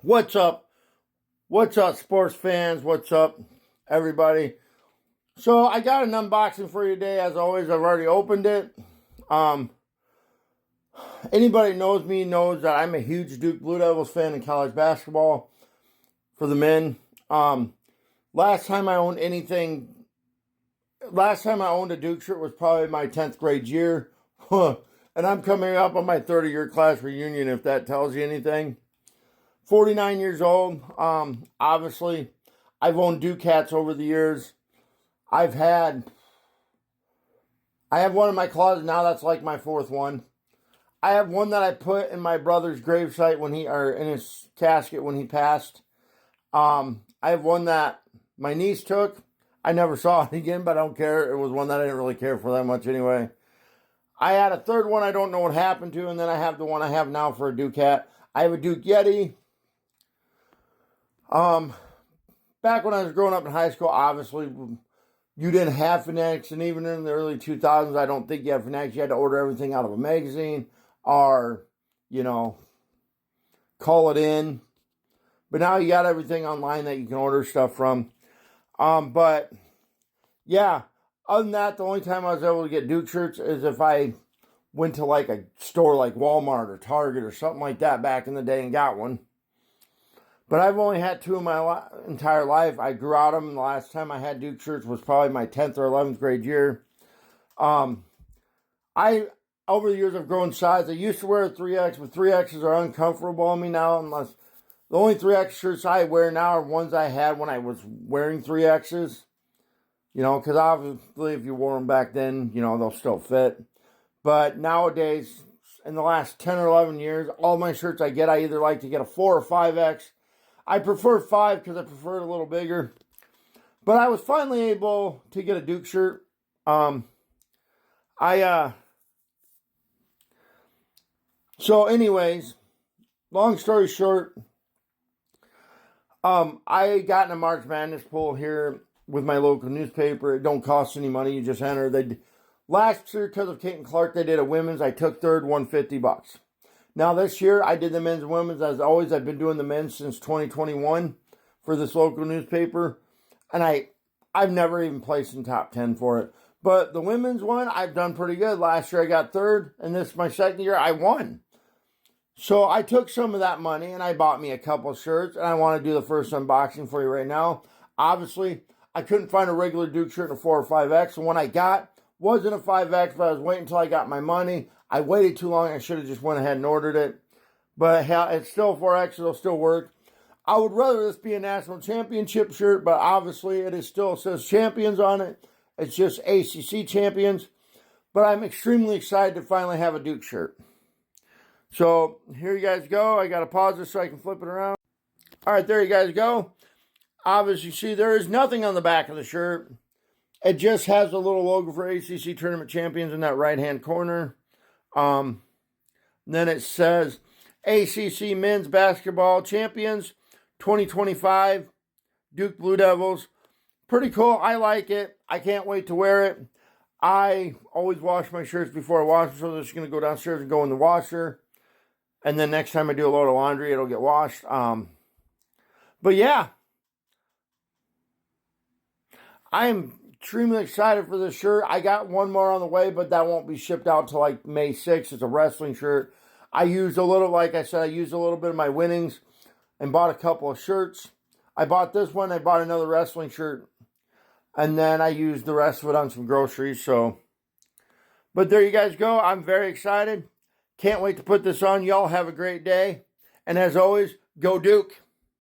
What's up? What's up, sports fans? What's up, everybody? So I got an unboxing for you today. As always, I've already opened it. Um, Anybody knows me knows that I'm a huge Duke Blue Devils fan in college basketball for the men. Last time I owned anything, last time I owned a Duke shirt was probably my 10th grade year. And I'm coming up on my 30-year class reunion, if that tells you anything. 49 years old. Obviously, I've owned Duke hats over the years. I have one in my closet now. That's like my fourth one. I have one that I put in my brother's gravesite or in his casket when he passed. I have one that my niece took. I never saw it again, but I don't care. It was one that I didn't really care for that much anyway. I had a third one I don't know what happened to, and then I have the one I have now for a Duke hat. I have a Duke Yeti. Back when I was growing up in high school, obviously, you didn't have Fanatics, and even in the early 2000s, I don't think you had Fanatics. You had to order everything out of a magazine or, call it in. But now you got everything online that you can order stuff from. But, yeah, other than that, the only time I was able to get Duke shirts is if I went to like a store like Walmart or Target or something like that back in the day and got one. But I've only had two in my entire life. I grew out of them. The last time I had Duke shirts was probably my 10th or 11th grade year. Over the years, I've grown size. I used to wear a 3X, but 3Xs are uncomfortable on me now. Unless the only 3X shirts I wear now are ones I had when I was wearing 3Xs. Because obviously if you wore them back then, they'll still fit. But nowadays, in the last 10 or 11 years, all my shirts I get, I either like to get a 4 or 5X. I prefer 5 because I prefer it a little bigger. But I was finally able to get a Duke shirt. So anyways, long story short, I got in a March Madness pool here with my local newspaper. It don't cost any money. You just enter. Last year, because of Kate and Clark, they did a women's. I took third, won $50. Now this year, I did the men's and women's. As always, I've been doing the men's since 2021 for this local newspaper. And I've never even placed in top 10 for it. But the women's one, I've done pretty good. Last year, I got third. And this is my second year, I won. So I took some of that money and I bought me a couple shirts. And I want to do the first unboxing for you right now. Obviously, I couldn't find a regular Duke shirt in a 4 or 5X. And when I got, wasn't a 5X, but I was waiting until I got my money. I waited too long. I should have just went ahead and ordered it. But it's still 4X. It'll still work. I would rather this be a national championship shirt, but obviously it says champions on it. It's just ACC champions. But I'm extremely excited to finally have a Duke shirt. So here you guys go. I got to pause this so I can flip it around. All right, there you guys go. Obviously, see, there is nothing on the back of the shirt. It just has a little logo for ACC Tournament Champions in that right-hand corner. Then it says ACC Men's Basketball Champions 2025, Duke Blue Devils. Pretty cool. I like it. I can't wait to wear it. I always wash my shirts before I wash them, so they're just going to go downstairs and go in the washer. And then next time I do a load of laundry, it'll get washed. But yeah, I'm extremely excited for this shirt. I got one more on the way, but that won't be shipped out till like May 6th. It's a wrestling shirt. I used a little, like I said, I used a little bit of my winnings and bought a couple of shirts. I bought this one. I bought another wrestling shirt. And then I used the rest of it on some groceries. But there you guys go. I'm very excited. Can't wait to put this on. Y'all have a great day. And as always, go Duke.